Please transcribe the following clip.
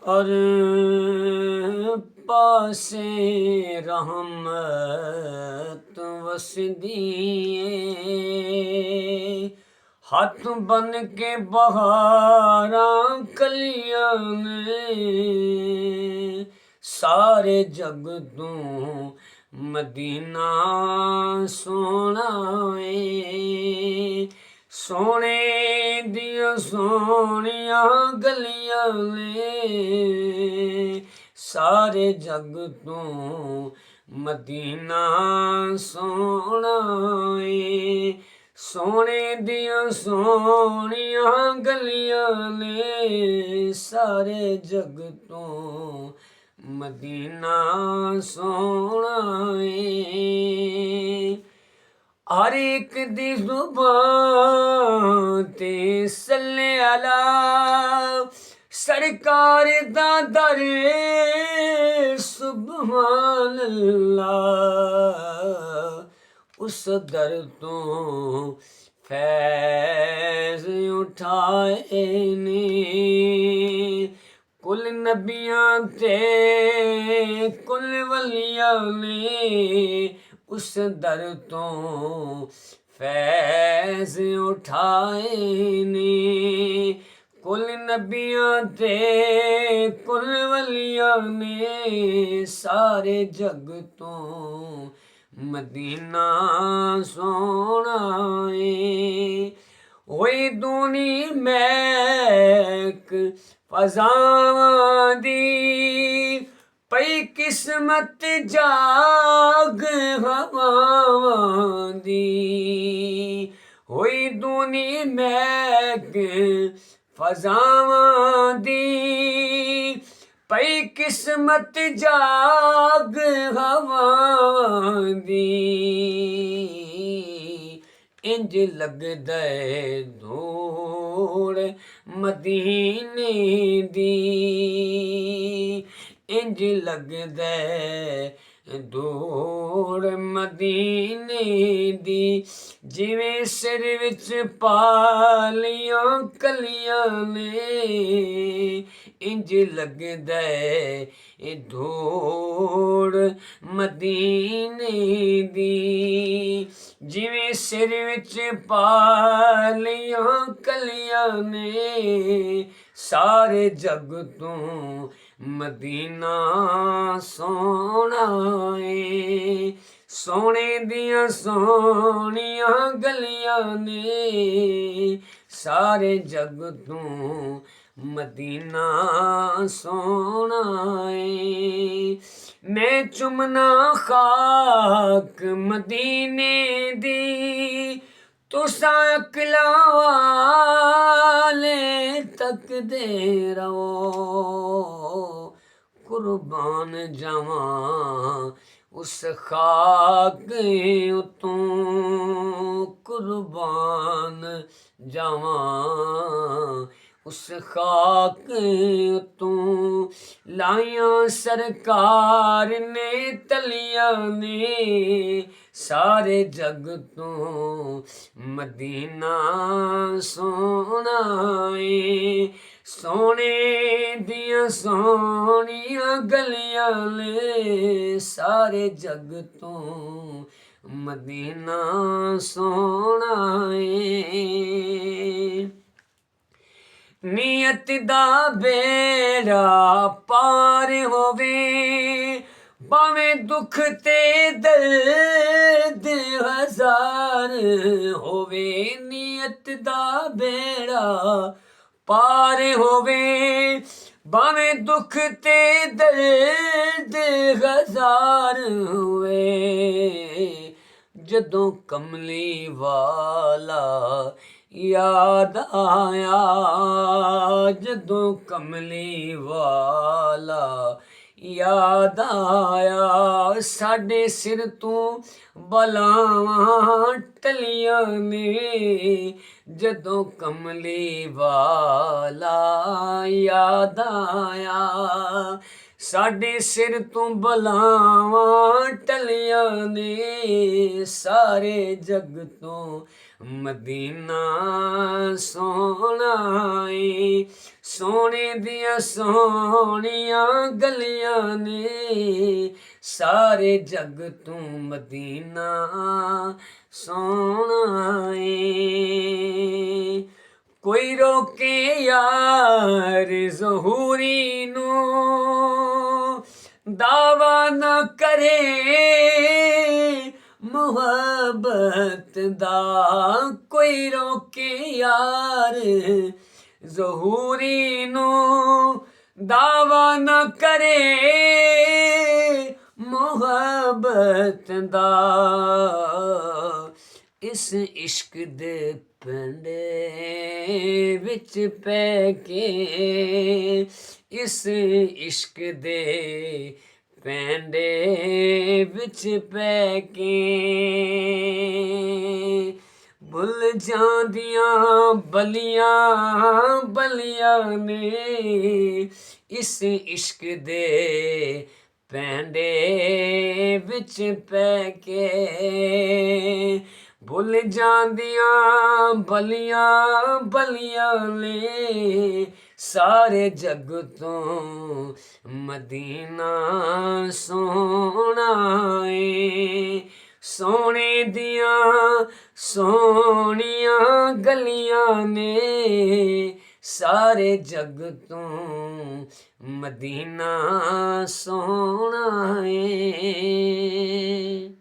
और पासे रहमत वसदी हाथ बन के बहारा कलियां ने सारे जग तू मदीना सोना सोने दिया सोनिया गलियां ने सारे जग तू मदीना सोना सोने दिया सोनिया गलियां ने सारे जग तू मदीना सोना हर एक दी जुबान ते सल्ले अला सरकार दा दर सुभान अल्लाह उस दर तो फैज उठाए ने कुल नबियां ते कुल वलियां ने उस दर तो फैज उठाए ने कुल नबियां ते कुल वलियां ने सारे जग तो मदीना सोना ओए दूनी मैक फज़ावां दी पई किस्मत जाग हवावां दी होई दूनी मैक फज़ावां दी पई किस्मत जाग हवावां दी इंज लगदा धूड़ मदीने दी इंज लगदा धूड़ मदीने दी जिवें सिर विच पालियां कलियां ने इंज लगदा धूड़ मदीने दी जिवें सिर विच पालियां कलियां ने सारे जग तू मदीना सोना सोने दियां सोनिया गलियां ने सारे जग तू मदीना सोना मैं चुमना खाक मदीने दी तुसा अकला वाले तकदे रहो कुर्बान जावां उस खाक उतों कुर्बान जावां उस खाक तू लाइया सरकार ने तलियां ने सारे जग तू मदीना सोना सोने दियां सोनिया गलियां ने सारे जग तू मदीना सोना नीयत दा बेड़ा पार होवे भावें दुख ते दर्द हजार होवे नीयत दा बेड़ा पार होवे भावें दुख ते दर्द हजार होवे जदों कमली वाला याद आया जदों कमली वाला याद आया साडे सिर तू बलावां टलियां ने जदों कमली वाला याद आया साडे सिर तू बलावां टलियां ने सारे जग तो ਮਦੀਨਾ ਸੋਹਣਾ ਏ ਸੋਹਣੇ ਦੀਆਂ ਸੋਹਣੀਆਂ ਗਲੀਆਂ ਨੇ ਸਾਰੇ ਜੱਗ ਤੋਂ ਮਦੀਨਾ ਸੋਹਣਾ ਏ ਕੋਈ ਰੋਕੇ ਯਾਰ ਜ਼ਹੂਰੀ ਨੂੰ ਦਾਵਾ ਨਾ ਕਰੇ ਮੁਹੱਬਤ ਦਾ ਕੋਈ ਰੋਕੇ ਯਾਰ ਜ਼ਹੂਰੀ ਨੂੰ ਦਾਵਾ ਨਾ ਕਰੇ ਮੁਹੱਬਤ ਦਾ ਇਸ ਇਸ਼ਕ ਦੇ ਪੰਡੇ ਵਿੱਚ ਪੈ ਕੇ ਇਸ ਇਸ਼ਕ ਦੇ ਪੈਂਡੇ ਵਿੱਚ ਪੈ ਕੇ ਭੁੱਲ ਜਾਂਦੀਆਂ ਬਲੀਆਂ ਬਲੀਆਂ ਨੇ ਇਸ ਇਸ਼ਕ ਦੇ ਪੈਂਡੇ ਵਿੱਚ ਪੈ ਕੇ ਭੁੱਲ ਜਾਂਦੀਆਂ ਬਲੀਆਂ ਬਲੀਆਂ ਨੇ ਸਾਰੇ ਜੱਗ ਤੋਂ ਮਦੀਨਾ ਸੋਹਣਾ ਏ ਸੋਹਣੇ ਦੀਆਂ ਸੋਹਣੀਆਂ ਗਲੀਆਂ ਨੇ ਸਾਰੇ ਜੱਗ ਤੋਂ ਮਦੀਨਾ ਸੋਹਣਾ ਏ